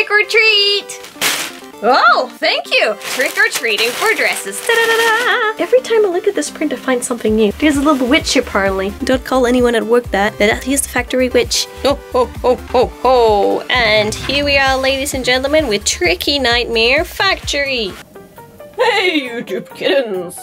Trick or treat! Oh, thank you! Trick-or-treating for dresses. Da-da-da-da! Every time I look at this print, I find something new. There's a little witch apparently. Don't call anyone at work that. He's the factory witch. Ho, ho, ho, ho, ho! And here we are, ladies and gentlemen, with Tricky Nightmare Factory. Hey, YouTube kittens!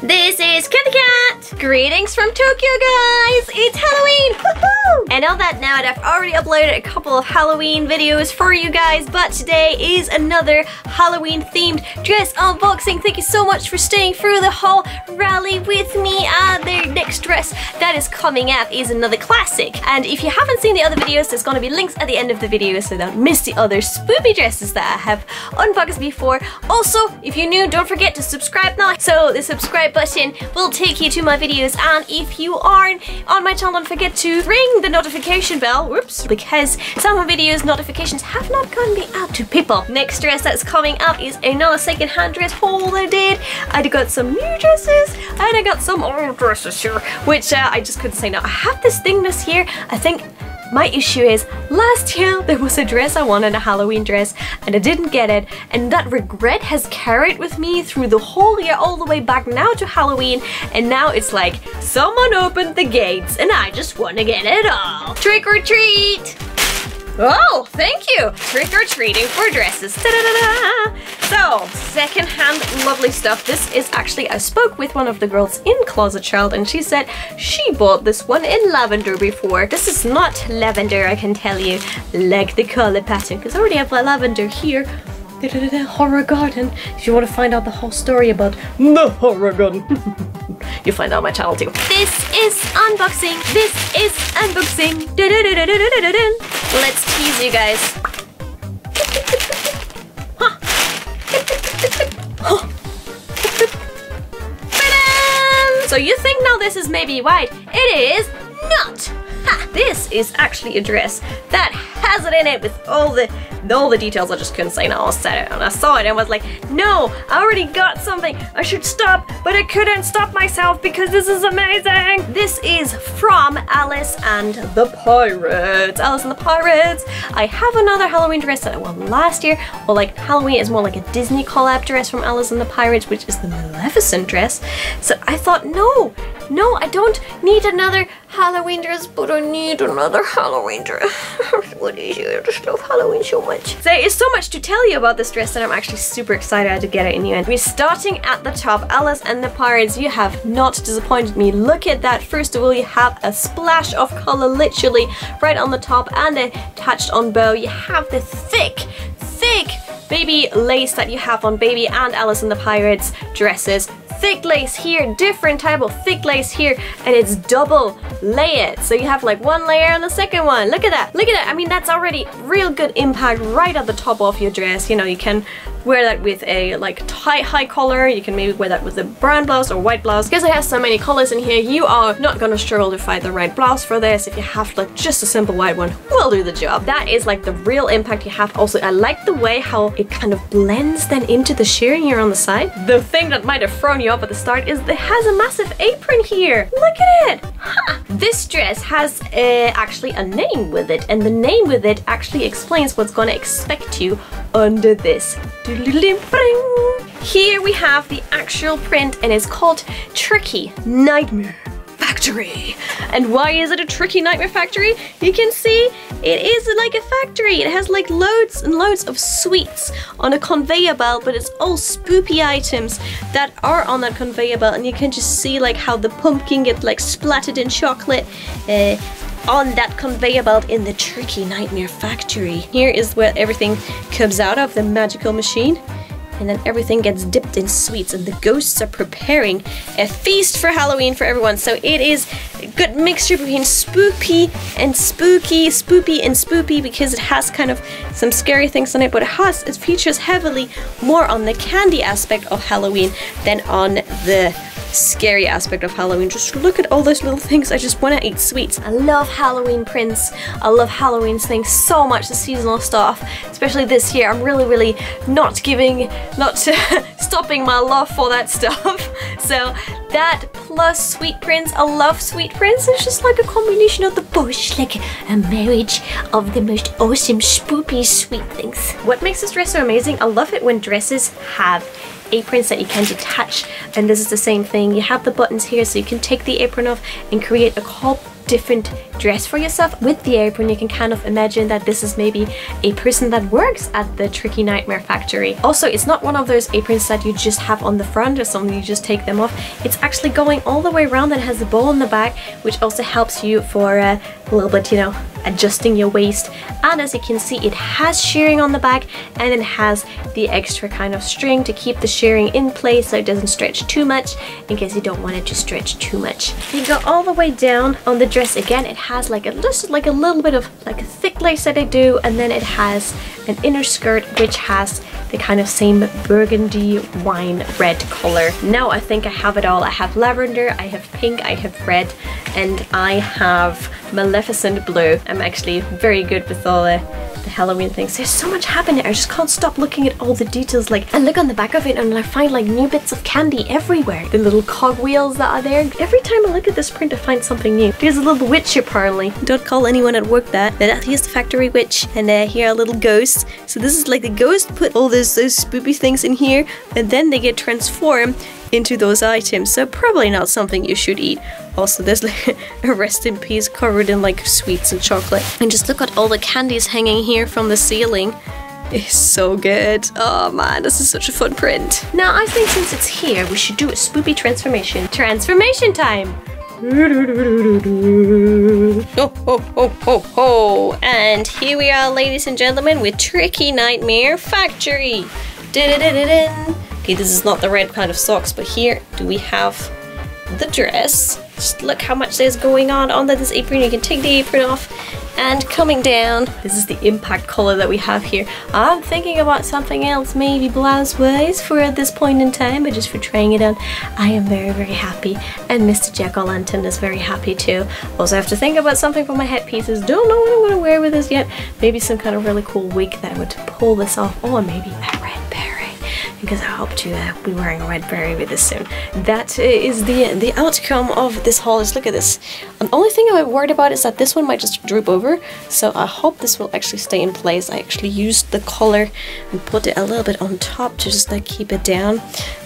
This is Cathy Cat! Greetings from Tokyo, guys! It's Halloween! Woohoo! I know that now, and I've already uploaded a couple of Halloween videos for you guys, but today is another Halloween-themed dress unboxing. Thank you so much for staying through the whole rally with me. The next dress that is coming up is another classic. And if you haven't seen the other videos, there's going to be links at the end of the video so don't miss the other spoopy dresses that I have unboxed before. Also, if you're new, don't forget to subscribe now. So the subscribe button will take you to my videos, and if you aren't on my channel, don't forget to ring the notification bell, whoops, because some of my videos notifications have not gotten out to people. Next dress that's coming up is another second-hand dress haul I did. I got some new dresses and I got some old dresses here, which I just couldn't say no. I have this thing this year. I think my issue is, last year there was a dress I wanted, a Halloween dress, and I didn't get it, and that regret has carried with me through the whole year, all the way back now to Halloween, and now it's like, someone opened the gates and I just want to get it all. Trick or treat! Oh, thank you! Trick-or-treating for dresses. Da-da-da-da! So, second-hand lovely stuff. This is actually, I spoke with one of the girls in Closet Child and she said she bought this one in lavender before. This is not lavender, I can tell you, like the color pattern, because I already have lavender here. Horror Garden. If you want to find out the whole story about the Horror Garden, you find out on my channel too. This is unboxing. This is unboxing. Let's tease you guys. So you think now this is maybe white? It is not. This is actually a dress that has it in it with all the details. I just couldn't say no. I said it and I saw it and was like, no, I already got something. I should stop, but I couldn't stop myself because this is amazing. This is from Alice and the Pirates. Alice and the Pirates. I have another Halloween dress that I won last year. Well, like Halloween is more like a Disney collab dress from Alice and the Pirates, which is the Maleficent dress. So I thought, no, I don't need another Halloween dress, but I need another Halloween dress. What is it? I just love Halloween so much. So there is so much to tell you about this dress that I'm actually super excited to get it in the end. We're starting at the top. Alice and the Pirates, you have not disappointed me. Look at that. First of all, you have a splash of color literally right on the top and attached on bow. You have the thick baby lace that you have on Baby and Alice and the Pirates dresses. Thick lace here, different type of thick lace here, and it's double layered. So you have like one layer and the second one. Look at that, look at that. I mean, that's already real good impact right at the top of your dress. You know, you can wear that with a like high collar. You can maybe wear that with a brown blouse or white blouse. Because it has so many colors in here, you are not gonna struggle to find the right blouse for this. If you have like just a simple white one, will do the job. That is like the real impact you have. Also, I like the way how it kind of blends then into the shirring here on the side. The thing that might have thrown you up at the start is it has a massive apron here. Look at it. Ha! This dress has actually a name with it, and the name with it actually explains what's gonna expect you under this. Here we have the actual print, and it's called Tricky Nightmare Factory. And why is it a Tricky Nightmare Factory? You can see it is like a factory. It has like loads and loads of sweets on a conveyor belt, but it's all spoopy items that are on that conveyor belt, and you can just see like how the pumpkin gets like splattered in chocolate on that conveyor belt in the Tricky Nightmare Factory. Here is where everything comes out of the magical machine, and then everything gets dipped in sweets, and the ghosts are preparing a feast for Halloween for everyone. So it is a good mixture between spooky and spooky, spoopy and spoopy, because it has kind of some scary things on it, but it features heavily more on the candy aspect of Halloween than on the scary aspect of Halloween. Just look at all those little things. I just want to eat sweets. I love Halloween prints. I love Halloween things so much, the seasonal stuff, especially this year. I'm really not stopping my love for that stuff. So That plus sweet prints. I love sweet prints. It's just like a combination of the both, like a marriage of the most awesome spoopy sweet things. What makes this dress so amazing? I love it when dresses have aprons that you can detach, and this is the same thing. You have the buttons here so you can take the apron off and create a whole different dress for yourself. With the apron you can kind of imagine that this is maybe a person that works at the Tricky Nightmare factory. Also, it's not one of those aprons that you just have on the front or something, you just take them off. It's actually going all the way around and has a bow on the back, which also helps you for a little bit, you know, adjusting your waist. And as you can see, it has shirring on the back, and it has the extra kind of string to keep the shirring in place so it doesn't stretch too much, in case you don't want it to stretch too much. You go all the way down on the dress again. It has like a little bit of like a thick lace that I do, and then it has an inner skirt which has the kind of same burgundy wine red color. Now I think I have it all. I have lavender, I have pink, I have red, and I have Maleficent blue. I'm actually very good with all the Halloween things. There's so much happening. I just can't stop looking at all the details. Like, I look on the back of it and I find like new bits of candy everywhere. The little cogwheels that are there. Every time I look at this print I find something new. There's a little witch apparently. Don't call anyone at work that. Here's the factory witch, and here are little ghosts. So this is like the ghost put all those spoopy things in here, and then they get transformed into those items, so probably not something you should eat. Also, there's like a rest in peace covered in like sweets and chocolate. And just look at all the candies hanging here from the ceiling. It's so good. Oh man, this is such a fun print. Now I think since it's here, we should do a spoopy transformation. Transformation time! Ho ho ho ho ho! And here we are, ladies and gentlemen, with Tricky Nightmare Factory. Okay, this is not the red kind of socks, but here do we have the dress. Just look how much there's going on under this apron. You can take the apron off, and coming down, this is the impact color that we have here. I'm thinking about something else, maybe blouse wise for at this point in time, but just for trying it on, I am very, very happy, and Mr. Jack-o'-lantern is very happy too. Also have to think about something for my headpieces. Don't know what I'm gonna wear with this yet. Maybe some kind of really cool wig that would pull this off, or maybe a red beret, because I hope to be wearing a red beret with this soon. That is the outcome of this haul. Just look at this. The only thing I'm worried about is that this one might just droop over, so I hope this will actually stay in place. I actually used the collar and put it a little bit on top to just like keep it down.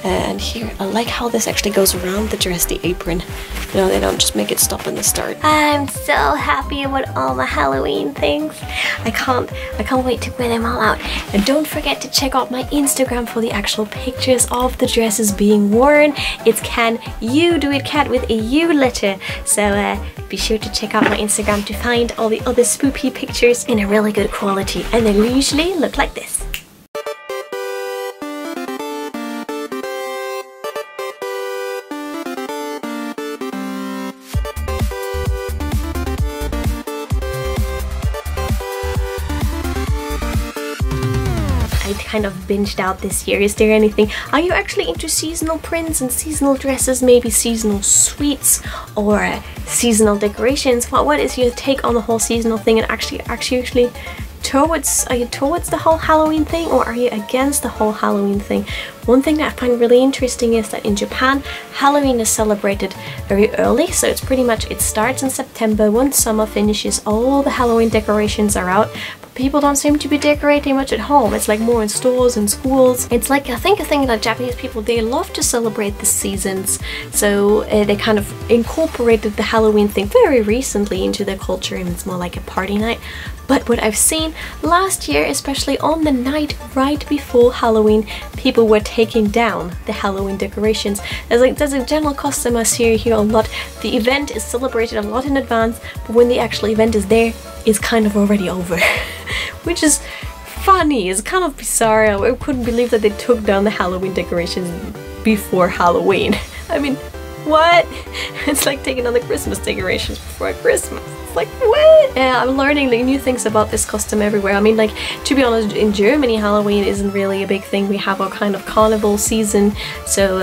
And here, I like how this actually goes around the dress, the apron. You know, they don't just make it stop in the start. I'm so happy about all my Halloween things. I can't wait to wear them all out. And don't forget to check out my Instagram for the actual pictures of the dresses being worn. It's Can You Do It Cat with a U letter. So be sure to check out my Instagram to find all the other spoopy pictures in a really good quality. And they usually look like this. Kind of binged out this year. Is there anything? Are you actually into seasonal prints and seasonal dresses? Maybe seasonal sweets or seasonal decorations? What is your take on the whole seasonal thing? And actually towards, are you towards the whole Halloween thing, or are you against the whole Halloween thing? One thing that I find really interesting is that in Japan, Halloween is celebrated very early, so it's pretty much, it starts in September. Once summer finishes, all the Halloween decorations are out. People don't seem to be decorating much at home. It's like more in stores and schools. It's like, I think a thing that Japanese people, they love to celebrate the seasons. So they kind of incorporated the Halloween thing very recently into their culture, and it's more like a party night. But what I've seen last year, especially on the night right before Halloween, people were taking down the Halloween decorations. There's a general custom I see here a lot. The event is celebrated a lot in advance, but when the actual event is there, it's kind of already over. Which is funny, it's kind of bizarre. I couldn't believe that they took down the Halloween decorations before Halloween. I mean, what? It's like taking down the Christmas decorations before Christmas. It's like, what? Yeah, I'm learning like new things about this custom everywhere. I mean, like, to be honest, in Germany, Halloween isn't really a big thing. We have our kind of carnival season, so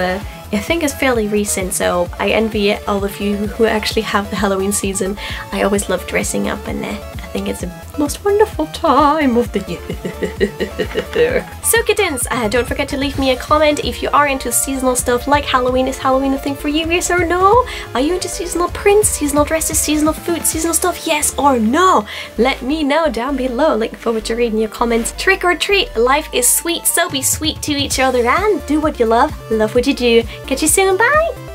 I think it's fairly recent, so I envy all of you who actually have the Halloween season. I always love dressing up, and I think it's a most wonderful time of the year. So kittens, don't forget to leave me a comment if you are into seasonal stuff like Halloween. Is Halloween a thing for you, yes or no? Are you into seasonal prints, seasonal dresses, seasonal food, seasonal stuff, yes or no? Let me know down below. Looking forward to reading your comments. Trick or treat, life is sweet, so be sweet to each other and do what you love what you do. Catch you soon, bye!